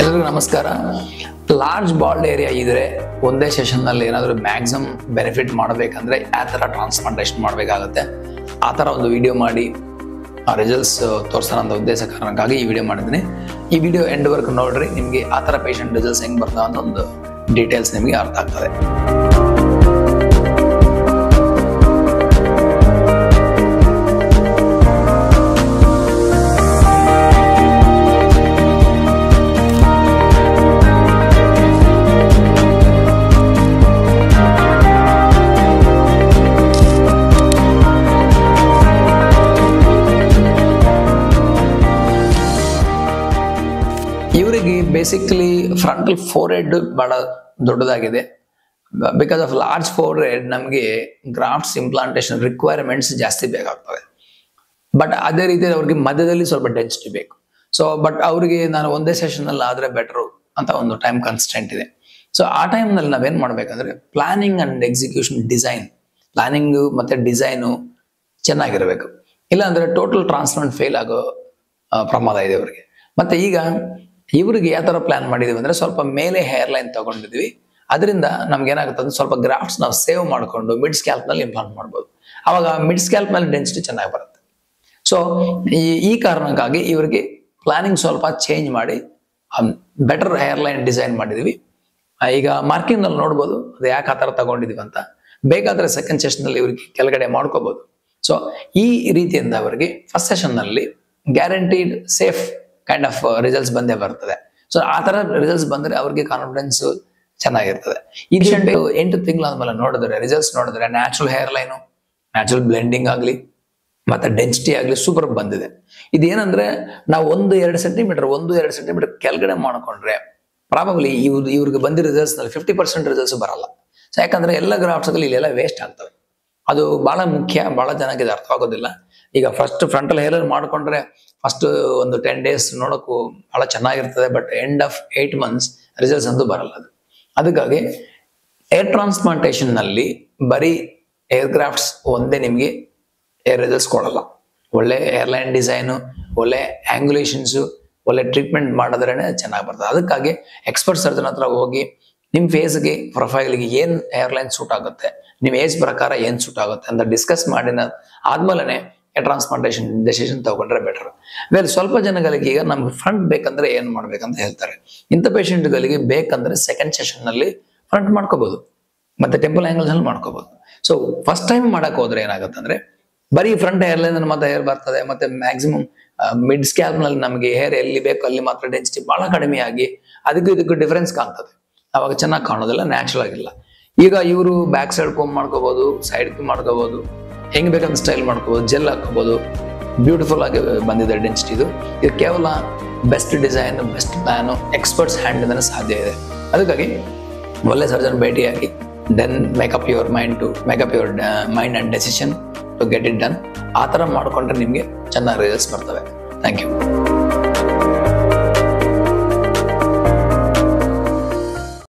ಎಲ್ಲರಿಗೂ ನಮಸ್ಕಾರ. Large bald area ಇದ್ರೆ ಒಂದೇ ಸೆಷನ್ ನಲ್ಲಿ ಏನಾದರೂ ಮ್ಯಾಕ್ಸಿಮಮ್ ಬೆನಿಫಿಟ್ ಮಾಡಬೇಕಂದ್ರೆ ಯಾವ ಥರ ಟ್ರಾನ್ಸ್ಪ್ಲಾಂಟೇಷನ್ ಮಾಡಬೇಕಾಗುತ್ತೆ ಆ ಥರ ಒಂದು ವಿಡಿಯೋ ಮಾಡಿ ರಿಸಲ್ಟ್ಸ್ ತೋರಿಸೋಣ ಅಂತ ಉದ್ದೇಶ ಕಾರಣಕ್ಕಾಗಿ ಈ ವಿಡಿಯೋ ಮಾಡಿದ್ದೀನಿ. ಈ ವಿಡಿಯೋ ಎಂಡ್ ವರ್ಕ್ ನೋಡ್ರಿ, ನಿಮಗೆ ಆ ಥರ ಪೇಷಂಟ್ ರಿಸಲ್ಟ್ಸ್ ಹೆಂಗೆ ಬರ್ತಾವ ಅಂತ ಒಂದು ಡೀಟೇಲ್ಸ್ ನಿಮಗೆ ಅರ್ಥ ಆಗ್ತದೆ. ಇವರಿಗೆ ಬೇಸಿಕಲಿ ಫ್ರಂಟಲ್ ಫೋರ್ ಹೆಡ್ ಬಹಳ ದೊಡ್ಡದಾಗಿದೆ. Because of large four head ನಮಗೆ ಗ್ರಾಫ್ಟ್ಸ್ ಇಂಪ್ಲಾಂಟೇಶನ್ ರಿಕ್ವೈರ್ಮೆಂಟ್ಸ್ ಜಾಸ್ತಿ ಬೇಕಾಗ್ತವೆ. ಬಟ್ ಅದೇ ರೀತಿ ಅವ್ರಿಗೆ ಮಧ್ಯದಲ್ಲಿ ಸ್ವಲ್ಪ ಡೆನ್ಸಿಟಿ ಬೇಕು. ಸೊ ಬಟ್ ಅವರಿಗೆ ನಾನು ಒಂದೇ ಸೆಷನ್ ಅಲ್ಲಿ ಆದ್ರೆ ಬೆಟರು ಅಂತ ಒಂದು ಟೈಮ್ ಕನ್ಸ್ಟೆಂಟ್ ಇದೆ. ಸೊ ಆ ಟೈಮ್ನಲ್ಲಿ ನಾವೇನ್ ಮಾಡ್ಬೇಕಂದ್ರೆ planning and execution design, planning ಮತ್ತೆ ಡಿಸೈನು ಚೆನ್ನಾಗಿರ್ಬೇಕು. ಇಲ್ಲ ಅಂದ್ರೆ ಟೋಟಲ್ ಟ್ರಾನ್ಸ್ಪ್ಲಾಂಟ್ ಫೇಲ್ ಆಗೋ ಪ್ರಮಾದ ಇದೆ ಅವರಿಗೆ. ಮತ್ತೆ ಈಗ ಇವ್ರಿಗೆ ಯಾವ ಥರ ಪ್ಲಾನ್ ಮಾಡಿದೀವಿ ಅಂದ್ರೆ ಸ್ವಲ್ಪ ಮೇಲೆ ಹೇರ್ ಲೈನ್ ತಗೊಂಡಿದ್ವಿ, ಅದರಿಂದ ನಮ್ಗೆ ಏನಾಗುತ್ತೆ ಸ್ವಲ್ಪ ಗ್ರಾಫ್ಟ್ಸ್ ನಾವು ಸೇವ್ ಮಾಡಿಕೊಂಡು ಮಿಡ್ ಸ್ಕ್ಯಾಲ್ಪ್ ನಲ್ಲಿ ಇಂಪ್ಲಾಂಟ್ ಮಾಡ್ಬೋದು. ಅವಾಗ ಮಿಡ್ ಸ್ಕ್ಯಾಲ್ಪ್ ನಲ್ಲಿ ಡೆನ್ಸಿಟಿ ಚೆನ್ನಾಗಿ ಬರುತ್ತೆ. ಸೊ ಈ ಕಾರಣಕ್ಕಾಗಿ ಇವರಿಗೆ ಪ್ಲಾನಿಂಗ್ ಸ್ವಲ್ಪ ಚೇಂಜ್ ಮಾಡಿ ಬೆಟರ್ ಹೇರ್ ಲೈನ್ ಡಿಸೈನ್ ಮಾಡಿದ್ವಿ. ಈಗ ಮಾರ್ಕಿಂಗ್ ನಲ್ಲಿ ನೋಡ್ಬೋದು ಅದು ಯಾಕೆ ಆ ಥರ ತಗೊಂಡಿದೀವಿ ಅಂತ. ಬೇಕಾದ್ರೆ ಸೆಕೆಂಡ್ ಸೆಷನ್ ನಲ್ಲಿ ಇವ್ರಿಗೆ ಕೆಳಗಡೆ ಮಾಡ್ಕೋಬಹುದು. ಸೊ ಈ ರೀತಿಯಿಂದ ಅವರಿಗೆ ಫಸ್ಟ್ ಸೆಷನ್ ನಲ್ಲಿ guaranteed safe kind of results ಬಂದೇ ಬರ್ತದೆ. ಸೊ ಆ ತರ ರಿಸಲ್ಟ್ಸ್ ಬಂದ್ರೆ ಅವ್ರಿಗೆ ಕಾನ್ಫಿಡೆನ್ಸ್ ಚೆನ್ನಾಗಿರ್ತದೆ. ಈ 8 ತಿಂಗಳಾದ್ಮೇಲೆ ನೋಡಿದ್ರೆ ರಿಸಲ್ಟ್ಸ್ ನೋಡಿದ್ರೆ natural hair line, natural blending ಆಗ್ಲಿ ಮತ್ತೆ ಡೆನ್ಸಿಟಿ ಆಗ್ಲಿ ಸೂಪರ್ ಬಂದಿದೆ. ಇದೇನಂದ್ರೆ ನಾವು 1-2 ಸೆಂಟಿಮೀಟರ್ ಕೆಳಗಡೆ ಮಾಡ್ಕೊಂಡ್ರೆ ಪ್ರಾಬಬ್ಲಿ ಇವ್ರಿಗೆ ಬಂದಿರೋ ರಿಸಲ್ಟ್ಸ್ ನಲ್ಲಿ 50% ರಿಸಲ್ಟ್ಸ್ ಬರಲ್ಲ. ಸೊ ಯಾಕಂದ್ರೆ ಎಲ್ಲ ಗ್ರಾಫ್ಟ್ಸ್ ಇಲ್ಲೆಲ್ಲ ವೇಸ್ಟ್ ಆಗ್ತವೆ. ಅದು ಬಹಳ ಮುಖ್ಯ, ಬಹಳ ಜನಕ್ಕೆ ಇದು ಅರ್ಥವಾಗೋದಿಲ್ಲ. ಈಗ ಫಸ್ಟ್ ಫ್ರಂಟಲ್ ಹೇರ್ ಮಾಡ್ಕೊಂಡ್ರೆ ಫಸ್ಟ್ ಒಂದು 10 days ನೋಡೋಕ್ಕೂ ಬಹಳ ಚೆನ್ನಾಗಿರ್ತದೆ. But end of 8 months results ಅಂತೂ ಬರಲ್ಲ ಅದು. ಅದಕ್ಕಾಗಿ ಏರ್ ಟ್ರಾನ್ಸ್ಪ್ಲಾಂಟೇಶನ್ ನಲ್ಲಿ ಬರೀ ಏರ್ ಕ್ರಾಫ್ಟ್ಸ್ ಒಂದೇ ನಿಮಗೆ ಏರ್ ರಿಸಲ್ಟ್ಸ್ ಕೊಡಲ್ಲ. ಒಳ್ಳೆ ಏರ್ಲೈನ್ ಡಿಸೈನು, ಒಳ್ಳೆ ಆಂಗ್ಯುಲೇಷನ್ಸು, ಒಳ್ಳೆ ಟ್ರೀಟ್ಮೆಂಟ್ ಮಾಡಿದ್ರೇನೆ ಚೆನ್ನಾಗಿ ಬರ್ತದೆ. ಅದಕ್ಕಾಗಿ ಎಕ್ಸ್ಪರ್ಟ್ ಸರ್ಜನ್ ಹತ್ರ ಹೋಗಿ ನಿಮ್ಮ ಫೇಸ್ಗೆ ಪ್ರೊಫೈಲ್ಗೆ ಏನು ಏರ್ಲೈನ್ ಸೂಟ್ ಆಗುತ್ತೆ, ನಿಮ್ಮ ಏಜ್ ಪ್ರಕಾರ ಏನು ಸೂಟ್ ಆಗುತ್ತೆ ಅಂತ ಡಿಸ್ಕಸ್ ಮಾಡಿನ ಆದ್ಮೇಲೆ ಟ್ರಾನ್ಸ್ಪ್ಲಾಂಟೇಶನ್ ಡೆಸಿಷನ್ ತಗೊಂಡ್ರೆ ಬೆಟರ್. ಸ್ವಲ್ಪ ಜನಗಳಿಗೆ ಈಗ ನಮ್ಗೆ ಫ್ರಂಟ್ ಬೇಕಂದ್ರೆ ಏನ್ ಮಾಡ್ಬೇಕಂತ ಹೇಳ್ತಾರೆ. ಇಂಥ ಪೇಷಂಟ್ಗಳಿಗೆ ಬೇಕಂದ್ರೆ ಸೆಕೆಂಡ್ ಸೆಷನ್ ನಲ್ಲಿ ಫ್ರಂಟ್ ಮಾಡ್ಕೋಬಹುದು, ಮತ್ತೆ ಟೆಂಪಲ್ ಆಂಗಲ್ಸ್ ಅಲ್ಲಿ ಮಾಡ್ಕೋಬಹುದು. ಸೊ ಫಸ್ಟ್ ಟೈಮ್ ಮಾಡಕ್ ಹೋದ್ರೆ ಏನಾಗುತ್ತೆ ಅಂದ್ರೆ ಬರೀ ಫ್ರಂಟ್ ಏರ್ಲೈನ್ ಮತ್ತೆ ಹೇರ್ ಬರ್ತದೆ, ಮತ್ತೆ ಮ್ಯಾಕ್ಸಿಮಮ್ ಮಿಡ್ ಸ್ಕ್ಯಾಲ್ಪ್ ನಲ್ಲಿ ನಮಗೆ ಹೇರ್ ಎಲ್ಲಿ ಬೇಕು ಅಲ್ಲಿ ಮಾತ್ರ ಡೆನ್ಸಿಟಿ ಬಹಳ ಕಡಿಮೆ ಆಗಿ ಅದಕ್ಕೂ ಇದಕ್ಕೂ ಡಿಫರೆನ್ಸ್ ಕಾಣ್ತದೆ. ಅವಾಗ ಚೆನ್ನಾಗಿ ಕಾಣೋದಿಲ್ಲ, ನ್ಯಾಚುರಲ್ ಆಗಿಲ್ಲ. ಈಗ ಇವರು ಬ್ಯಾಕ್ ಸೈಡ್ ಕೋಮ್ ಮಾಡ್ಕೋಬಹುದು, ಸೈಡ್ ಮಾಡ್ಕೋಬಹುದು, ಹೆಂಗ್ ಬೇಕಂತ ಸ್ಟೈಲ್ ಮಾಡ್ಕೋಬಹುದು, ಜೆಲ್ ಹಾಕೋಬಹುದು. ಬ್ಯೂಟಿಫುಲ್ ಆಗಿ ಬಂದಿದೆ ಡೆನ್ಸಿಟಿ. ಇದು ಕೇವಲ best design, best plan, experts hand ಇಂದನೇ ಸಾಧ್ಯ ಇದೆ. ಅದಕ್ಕಾಗಿ ಒಳ್ಳೆ ಸರ್ಜನ್ ಭೇಟಿಯಾಗಿ then make up your mind and decision to get it done. ಆ ಥರ ಮಾಡ್ಕೊಂಡ್ರೆ ನಿಮಗೆ ಚೆನ್ನಾಗಿ ರಿಸಲ್ಟ್ಸ್ ಬರ್ತವೆ. Thank you.